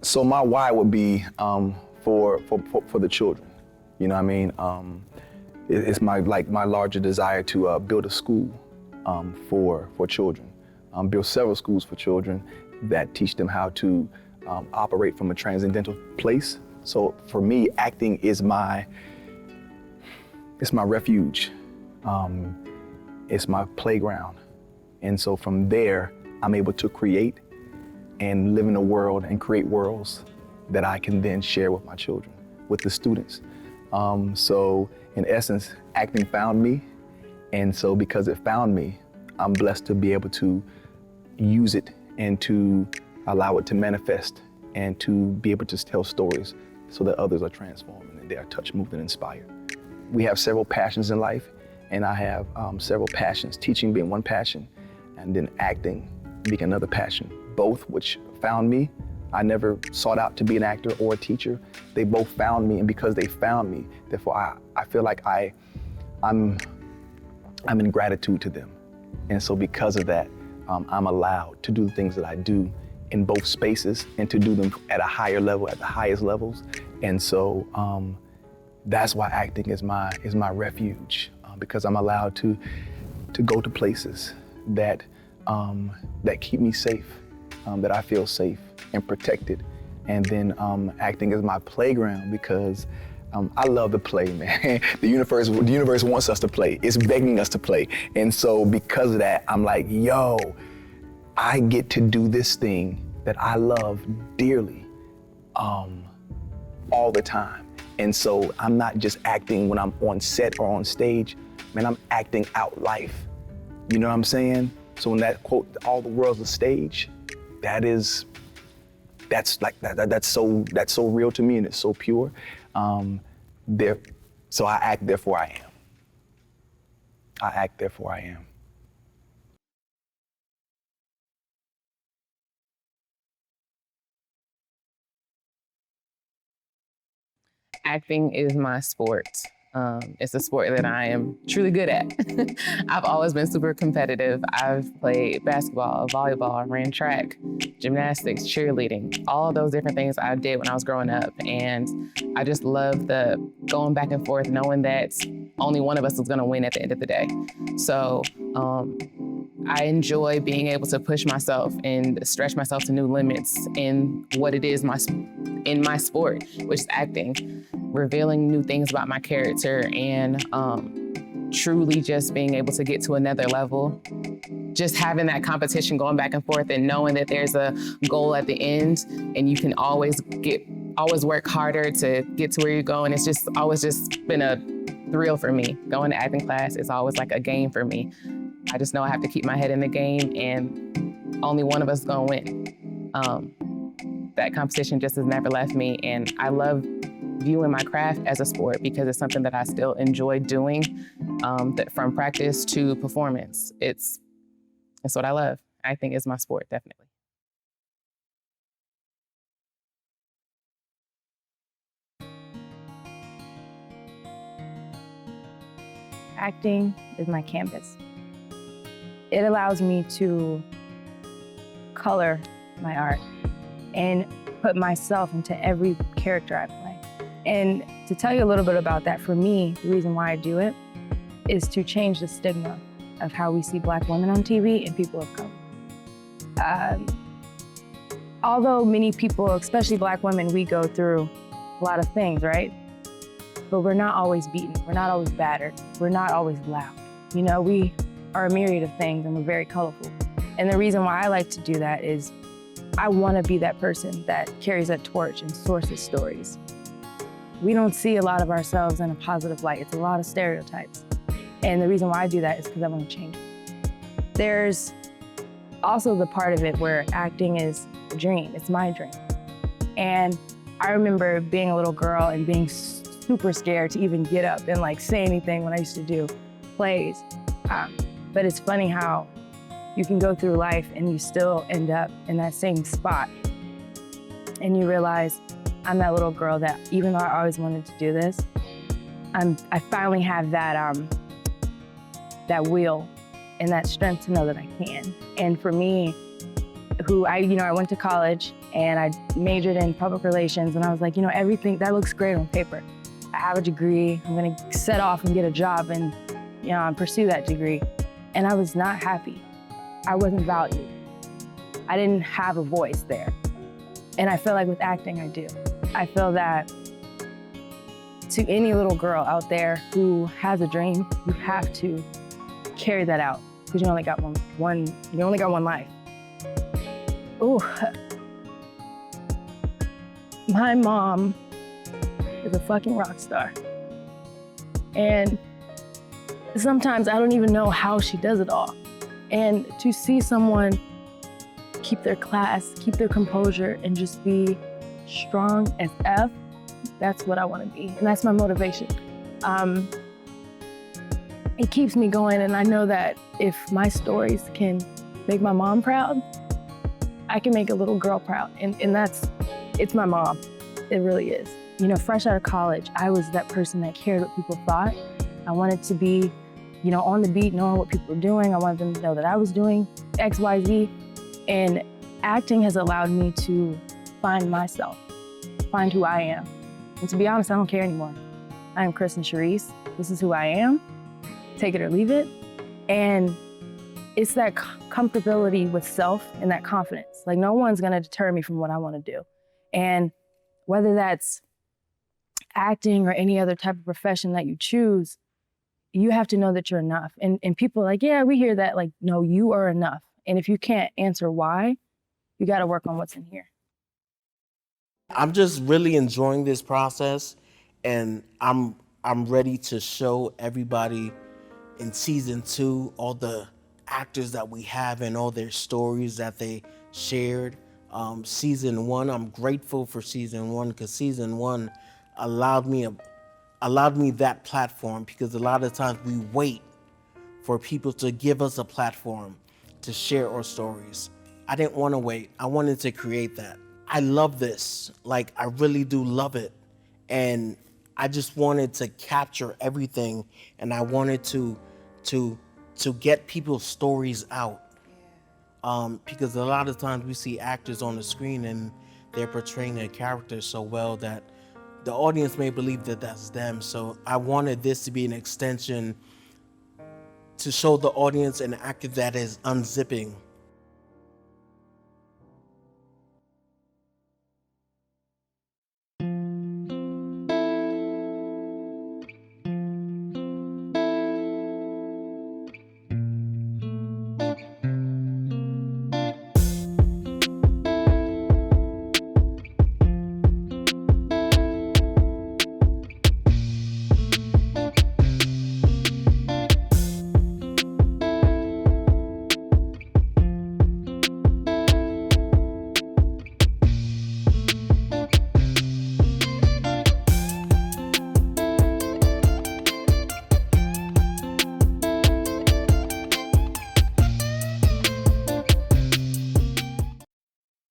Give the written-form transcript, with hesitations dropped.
So my why would be for the children. You know what I mean? It's my larger desire to build a school for children, build several schools for children that teach them how to operate from a transcendental place. So for me, acting is my refuge. It's my playground. And so from there, I'm able to create and live in a world and create worlds that I can then share with my children, with the students. So in essence, acting found me. And so because it found me, I'm blessed to be able to use it and to allow it to manifest and to be able to tell stories so that others are transformed and they are touched, moved, and inspired. We have several passions in life, and I have several passions, teaching being one passion, and then acting being another passion, both which found me. I never sought out to be an actor or a teacher. They both found me, and because they found me, therefore I feel like I'm in gratitude to them. And so because of that, I'm allowed to do the things that I do in both spaces and to do them at a higher level, at the highest levels. And so that's why acting is my refuge, because I'm allowed to go to places that keep me safe, that I feel safe and protected. And then acting is my playground because I love to play, man. The universe wants us to play. It's begging us to play. And so because of that, I'm like, yo, I get to do this thing that I love dearly all the time. And so I'm not just acting when I'm on set or on stage, man, I'm acting out life. You know what I'm saying? So when that quote, all the world's a stage, that's so real to me and it's so pure. So I act, therefore I am. I act, therefore I am. Acting is my sport. It's a sport that I am truly good at. I've always been super competitive. I've played basketball, volleyball, ran track, gymnastics, cheerleading, all of those different things I did when I was growing up. And I just love the going back and forth, knowing that only one of us is gonna win at the end of the day. So I enjoy being able to push myself and stretch myself to new limits in what it is in my sport, which is acting, revealing new things about my character and truly just being able to get to another level. Just having that competition going back and forth and knowing that there's a goal at the end and you can always work harder to get to where you're going. It's just always just been a thrill for me. Going to acting class is always like a game for me. I just know I have to keep my head in the game and only one of us is gonna win. That competition just has never left me, and I love viewing my craft as a sport because it's something that I still enjoy doing, from practice to performance. It's what I love. I think it's my sport, definitely. Acting is my canvas. It allows me to color my art and put myself into every character I play. And to tell you a little bit about that, for me, the reason why I do it is to change the stigma of how we see Black women on TV and people of color. Although many people, especially Black women, we go through a lot of things, right? But we're not always beaten, we're not always battered, we're not always loud. You know, we are a myriad of things and we're very colorful. And the reason why I like to do that is I want to be that person that carries that torch and sources stories. We don't see a lot of ourselves in a positive light. It's a lot of stereotypes. And the reason why I do that is because I want to change it. There's also the part of it where acting is a dream. It's my dream. And I remember being a little girl and being super scared to even get up and like say anything when I used to do plays. But it's funny how you can go through life and you still end up in that same spot. And you realize, I'm that little girl that even though I always wanted to do this, I finally have that will and that strength to know that I can. And for me, I went to college and I majored in public relations, and I was like, you know, everything, that looks great on paper. I have a degree, I'm gonna set off and get a job and, you know, and pursue that degree. And I was not happy. I wasn't valued. I didn't have a voice there. And I feel like with acting, I do. I feel that to any little girl out there who has a dream, you have to carry that out, because you only got one life. Ooh. My mom is a fucking rock star. And sometimes I don't even know how she does it all. And to see someone keep their class, keep their composure, and just be strong as F, that's what I want to be. And that's my motivation. It keeps me going, and I know that if my stories can make my mom proud, I can make a little girl proud. And it's my mom. It really is. You know, fresh out of college, I was that person that cared what people thought. I wanted to be, you know, on the beat, knowing what people were doing. I wanted them to know that I was doing X, Y, Z. And acting has allowed me to find myself, find who I am. And to be honest, I don't care anymore. I am Christen Sharice. This is who I am. Take it or leave it. And it's that comfortability with self and that confidence. Like, no one's gonna deter me from what I wanna do. And whether that's acting or any other type of profession that you choose, you have to know that you're enough. And people are like, yeah, we hear that. Like, no, you are enough. And if you can't answer why, you gotta work on what's in here. I'm just really enjoying this process, and I'm ready to show everybody in season 2 all the actors that we have and all their stories that they shared. Season 1, I'm grateful for season 1, because season 1 allowed me that platform, because a lot of times we wait for people to give us a platform to share our stories. I didn't want to wait. I wanted to create that. I love this. Like, I really do love it. And I just wanted to capture everything, and I wanted to get people's stories out. Because a lot of times we see actors on the screen and they're portraying their characters so well that the audience may believe that that's them. So I wanted this to be an extension to show the audience an actor that is unzipping